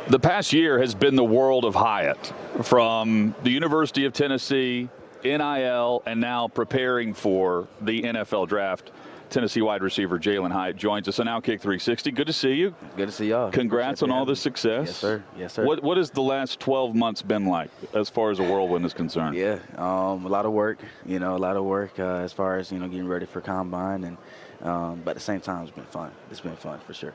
The past year has been the world of Hyatt, from the University of Tennessee, NIL, and now preparing for the NFL draft. Tennessee wide receiver Jalin Hyatt joins us on OutKick 360. Good to see you. Good to see y'all. Congrats on all the success. Yes, sir. Yes, sir. What has the last 12 months been like as far as a whirlwind is concerned? Yeah, a lot of work. As far as getting ready for combine, and but at the same time, it's been fun. It's been fun for sure.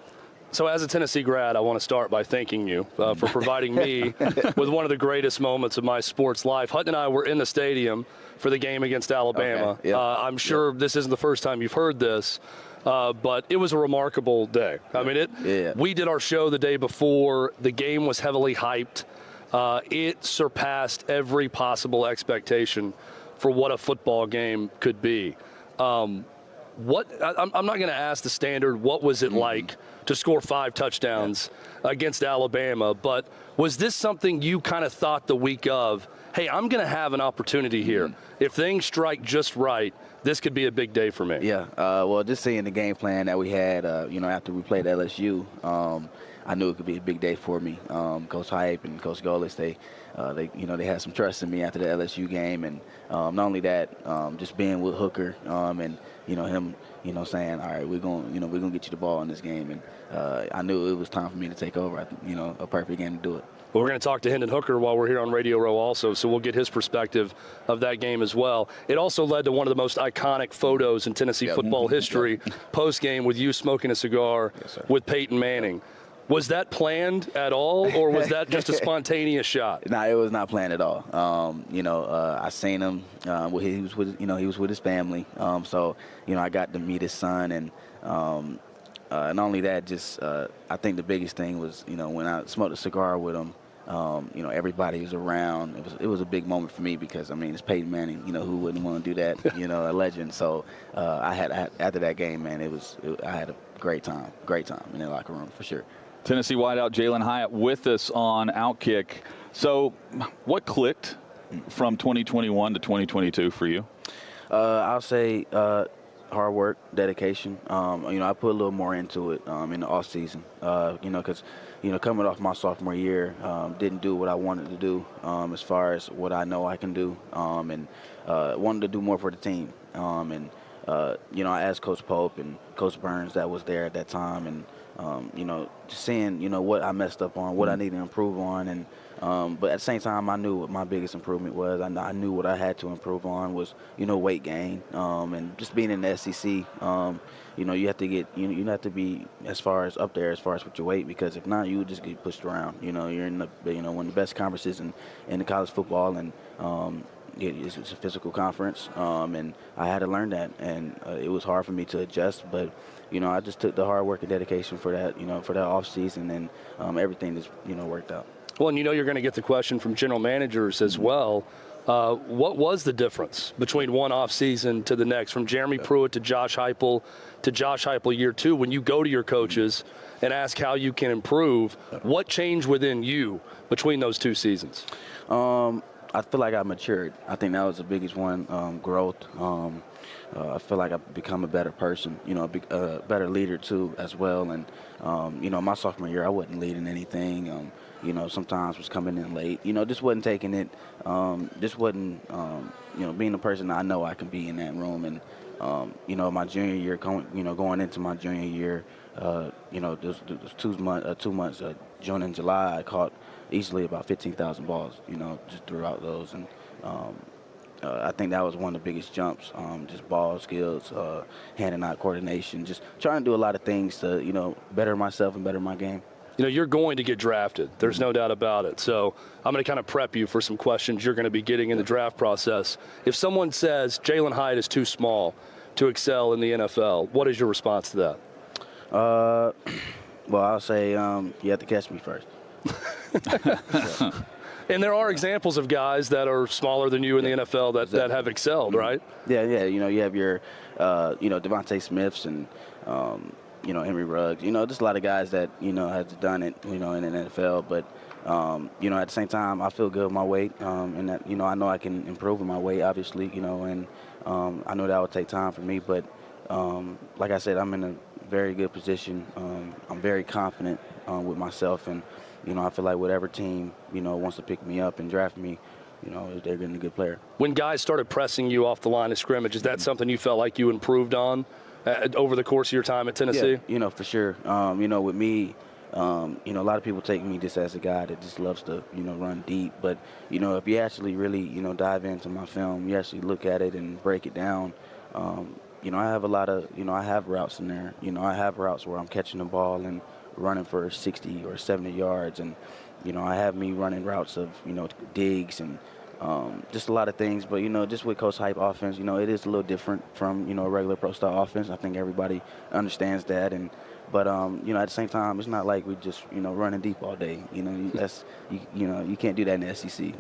So as a Tennessee grad, I want to start by thanking you for providing me with one of the greatest moments of my sports life. Hutton and I were in the stadium for the game against Alabama. Okay. Yep. I'm sure this isn't the first time you've heard this, but it was a remarkable day. I mean, we did our show the day before. The game was heavily hyped. It surpassed every possible expectation for what a football game could be. I'm not going to ask the standard, what was it like to score 5 touchdowns against Alabama, but was this something you kind of thought the week of, hey, I'm going to have an opportunity here. If things strike just right, this could be a big day for me. Yeah, well, just seeing the game plan that we had, after we played LSU, I knew it could be a big day for me. Coach Hype and Coach Golis, they had some trust in me after the LSU game, and not only that, just being with Hooker and him, saying, all right, we're gonna get you the ball in this game, and I knew it was time for me to take over. A perfect game to do it. Well, we're going to talk to Hendon Hooker while we're here on Radio Row also, so we'll get his perspective of that game as well. It also led to one of the most iconic photos in Tennessee football history, post-game with you smoking a cigar with Peyton Manning. Was that planned at all, or was that just a spontaneous shot? No, it was not planned at all. I seen him. He was with his family. So I got to meet his son, and not only that, just I think the biggest thing was when I smoked a cigar with him. Everybody was around. It was a big moment for me because it's Peyton Manning. Who wouldn't want to do that? A legend. So I had after that game, man, I had a great time in the locker room for sure. Tennessee wideout Jalin Hyatt with us on OutKick. So, what clicked from 2021 to 2022 for you? I'll say hard work, dedication. I put a little more into it in the off season. Because coming off my sophomore year, didn't do what I wanted to do as far as what I know I can do, and wanted to do more for the team. I asked Coach Pope and Coach Burns that was there at that time, and just seeing what I messed up on, what I need to improve on, and but at the same time, I knew what my biggest improvement was. I knew what I had to improve on was weight gain, and just being in the SEC. You have to get you have to be as far as up there as far as with your weight, because if not, you would just get pushed around. You're in the one of the best conferences in the college football, and it's a physical conference, and I had to learn that, and it was hard for me to adjust, but I just took the hard work and dedication for that, for that off season, and everything just worked out. Well, and you're going to get the question from general managers as well. What was the difference between one off season to the next, from Jeremy Pruitt to Josh Heupel year 2? When you go to your coaches and ask how you can improve, what changed within you between those 2 seasons? I feel like I matured. I think that was the biggest one, growth. I feel like I've become a better person, a better leader too as well. And, my sophomore year, I wasn't leading anything. Sometimes was coming in late, just wasn't taking it, just wasn't, being the person I know I can be in that room. And, my junior year, going into my junior year, those 2 months, June and July, I caught easily about 15,000 balls, just throughout those. And I think that was one of the biggest jumps, just ball skills, hand and eye coordination, just trying to do a lot of things to, better myself and better my game. You're going to get drafted. There's no doubt about it. So I'm going to kind of prep you for some questions you're going to be getting in the draft process. If someone says Jalin Hyatt is too small to excel in the NFL, what is your response to that? Well, I'll say you have to catch me first. And there are examples of guys that are smaller than you in the NFL that have excelled, right? Yeah. You have your, Devontae Smiths and, Henry Ruggs. Just a lot of guys that, have done it, in the NFL. But, at the same time, I feel good with my weight. And that, I know I can improve with my weight, obviously, and I know that would take time for me. But, like I said, I'm in a very good position. I'm very confident with myself. And, I feel like whatever team, wants to pick me up and draft me, they're getting a good player. When guys started pressing you off the line of scrimmage, is that something you felt like you improved on over the course of your time at Tennessee? Yeah, for sure. With me, a lot of people take me just as a guy that just loves to, run deep. But, if you actually really, dive into my film, you actually look at it and break it down, I have a lot of, I have routes in there. I have routes where I'm catching the ball and running for 60 or 70 yards. And, I have me running routes of, digs and just a lot of things. But, just with Coach Hype offense, it is a little different from, a regular pro-style offense. I think everybody understands that. But at the same time, it's not like we just, running deep all day. You can't do that in the SEC.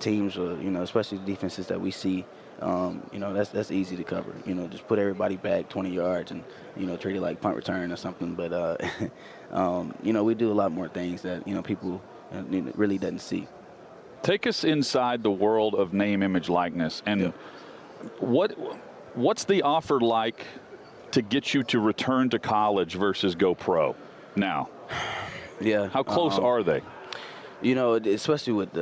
Teams, especially the defenses that we see, that's easy to cover. Just put everybody back 20 yards and, treat it like punt return or something. But, we do a lot more things that, people really doesn't see. Take us inside the world of name, image, likeness. And what's the offer like to get you to return to college versus go pro now? Yeah. How close are they? Especially with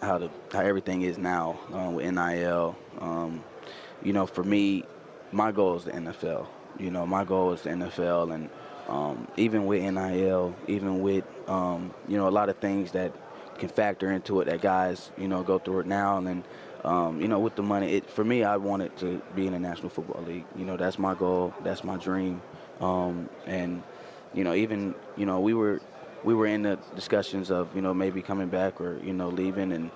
how everything is now with NIL. For me, my goal is the NFL. My goal is the NFL, and even with NIL, even with a lot of things that can factor into it that guys go through it now, and with the money, for me, I wanted to be in the National Football League. That's my goal, that's my dream, and even we were in the discussions of maybe coming back or leaving, and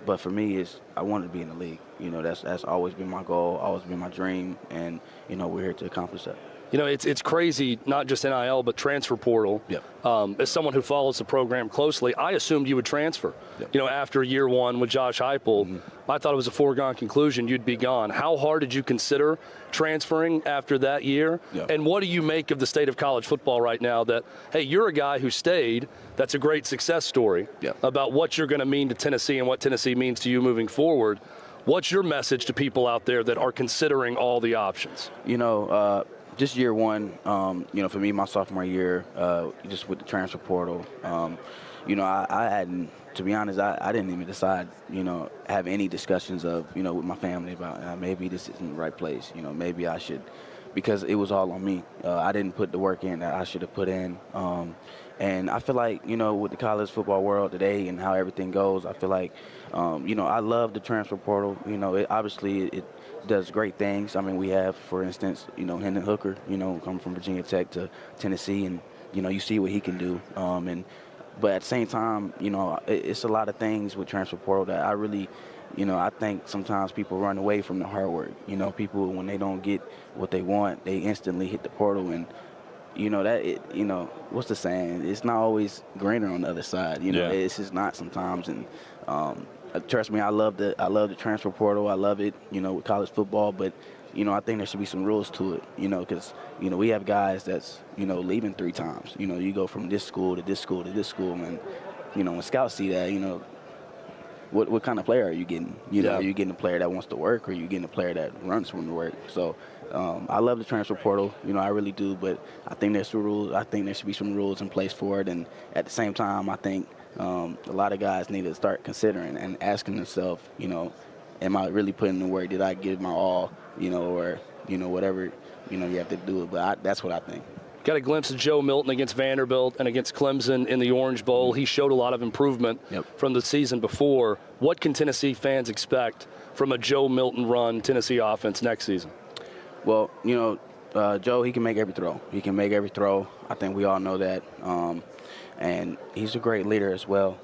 but for me, I wanted to be in the league. That's always been my goal, always been my dream, and we're here to accomplish that. It's crazy, not just NIL, but transfer portal. Yep. As someone who follows the program closely, I assumed you would transfer. Yep. After year one with Josh Heupel, I thought it was a foregone conclusion you'd be gone. How hard did you consider transferring after that year? Yep. And what do you make of the state of college football right now that, hey, you're a guy who stayed, that's a great success story about what you're going to mean to Tennessee and what Tennessee means to you moving forward. What's your message to people out there that are considering all the options? Just year one, for me, my sophomore year, just with the transfer portal, I hadn't, to be honest, I didn't even decide, have any discussions of, with my family about maybe this isn't the right place, maybe I should, because it was all on me. I didn't put the work in that I should have put in. And I feel like, with the college football world today and how everything goes, I feel like, I love the transfer portal. It does great things. I mean, we have, for instance, Hendon Hooker, coming from Virginia Tech to Tennessee, and, you see what he can do. But at the same time, it's a lot of things with transfer portal that I really, I think sometimes people run away from the hard work. People, when they don't get what they want, they instantly hit the portal, and, what's the saying? It's not always greener on the other side. It's just not sometimes. And trust me, I love the transfer portal. I love it, with college football. But, I think there should be some rules to it, because, we have guys that's, leaving 3 times. You go from this school to this school to this school. And, when scouts see that, what kind of player are you getting? Are you getting a player that wants to work, or are you getting a player that runs from the work? So I love the transfer portal, I really do. But I think there's some rules. I think there should be some rules in place for it. And at the same time, I think a lot of guys need to start considering and asking themselves, am I really putting in the work? Did I give my all, or, whatever, you have to do it. But that's what I think. Got a glimpse of Joe Milton against Vanderbilt and against Clemson in the Orange Bowl. He showed a lot of improvement from the season before. What can Tennessee fans expect from a Joe Milton run Tennessee offense next season? Well, Joe, he can make every throw. He can make every throw. I think we all know that. And he's a great leader as well.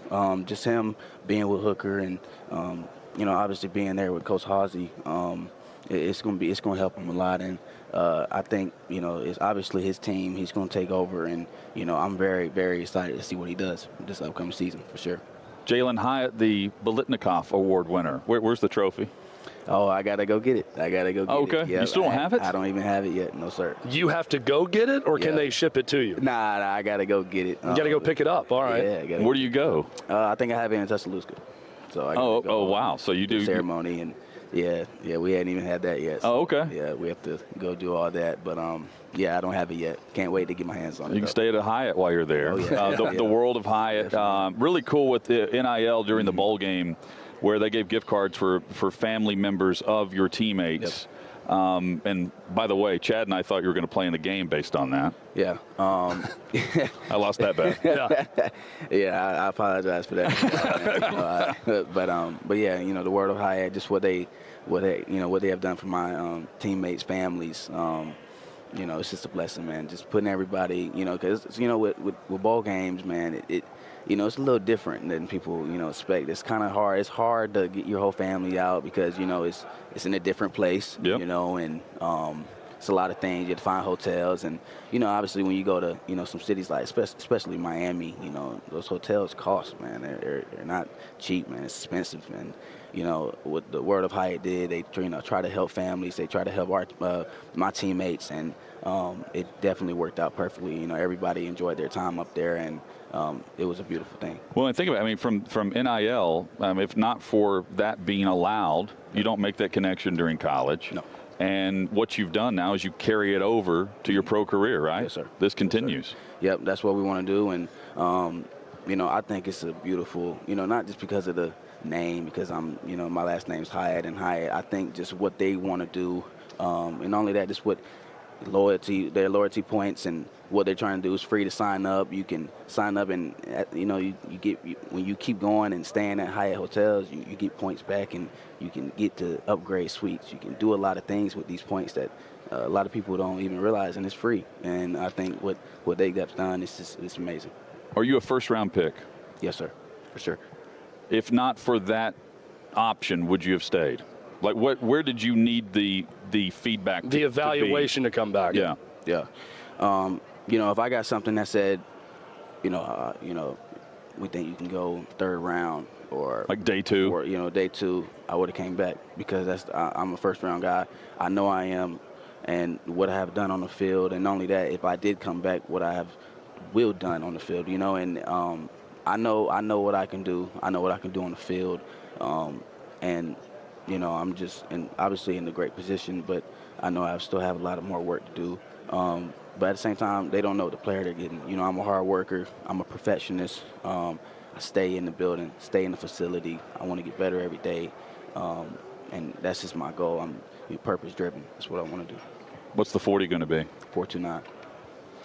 Just him being with Hooker and, obviously being there with Coach Hawsey, it's going to help him a lot. And I think, it's obviously his team. He's going to take over. And, I'm very, very excited to see what he does this upcoming season for sure. Jalin Hyatt, the Biletnikoff Award winner. Where's the trophy? Oh, I got to go get it. It. Okay. Yep. You still don't have it? I don't even have it yet. No, sir. You have to go get it, or can they ship it to you? Nah, I got to go get it. You got to go pick it up. All right. Yeah, where do you go? I think I have it in Tuscaloosa. So I wow. So you do ceremony, and Yeah, we hadn't even had that yet. So, Oh, okay. Yeah, we have to go do all that, but yeah, I don't have it yet. Can't wait to get my hands on it. You can stay at a Hyatt while you're there. Oh, yeah. The World of Hyatt, really cool with the NIL during the bowl game, where they gave gift cards for family members of your teammates. Yep. And by the way, Chad and I thought you were going to play in the game based on that. Yeah. I lost that bet. Yeah, I apologize for that. But yeah, the World of Hyatt, just what they have done for my teammates, families. It's just a blessing, man. Just putting everybody, because with ball games, man, it's a little different than people, expect. It's kind of hard. It's hard to get your whole family out because, it's in a different place, yep. And it's a lot of things. You have to find hotels. And, obviously when you go to, some cities like, especially Miami, those hotels cost, man. They're not cheap, man. It's expensive. And, what the World of Hyatt did, they, try to help families. They try to help my teammates. And it definitely worked out perfectly. Everybody enjoyed their time up there. And it was a beautiful thing. Well, and think about it. I mean, from NIL, if not for that being allowed, you don't make that connection during college. No. And what you've done now is you carry it over to your pro career, right? Yes, sir. This continues. Yes, sir. Yep, that's what we want to do. And, I think it's a beautiful, not just because of the name, because my last name's Hyatt and Hyatt. I think just what they want to do, and not only that, just what their loyalty points and what they're trying to do is free to sign up. You can sign up and, when you keep going and staying at Hyatt Hotels, you get points back and you can get to upgrade suites. You can do a lot of things with these points that a lot of people don't even realize, and it's free. And I think what they got done is it's amazing. Are you a first-round pick? Yes, sir, for sure. If not for that option, would you have stayed? Like, where did you need the feedback? The evaluation to come back. Yeah. Yeah. If I got something that said, we think you can go third round or like day two, or day two, I would have came back because I'm a first round guy. I know I am, and what I have done on the field, and not only that, if I did come back, what I have done on the field, and I know what I can do. I know what I can do on the field, and I'm just obviously in a great position, but I know I still have a lot of more work to do. But at the same time, they don't know the player they're getting. I'm a hard worker. I'm a perfectionist. I stay in the building, stay in the facility. I want to get better every day, and that's just my goal. I'm purpose-driven. That's what I want to do. What's the 40 going to be? 4.29.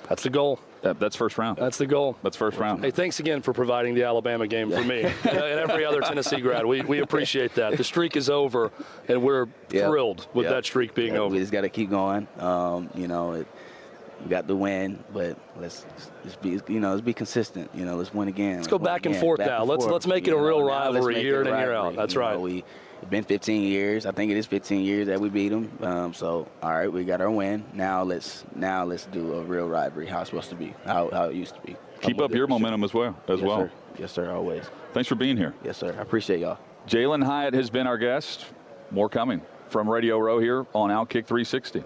That's the goal. That's first round. That's the goal. That's first round. Hey, thanks again for providing the Alabama game for me and every other Tennessee grad. We appreciate that. The streak is over, and we're thrilled with that streak being over. We just got to keep going. We got the win, but let's be consistent. Let's win again. Let's go back and forth now. Let's make it a real rivalry year in and year out. That's right. It's been 15 years. I think it is 15 years that we beat them. So all right, we got our win. Now let's do a real rivalry. How it's supposed to be. How it used to be. Keep up your momentum as well. Sir. Yes, sir. Always. Thanks for being here. Yes, sir. I appreciate y'all. Jalin Hyatt has been our guest. More coming from Radio Row here on OutKick 360.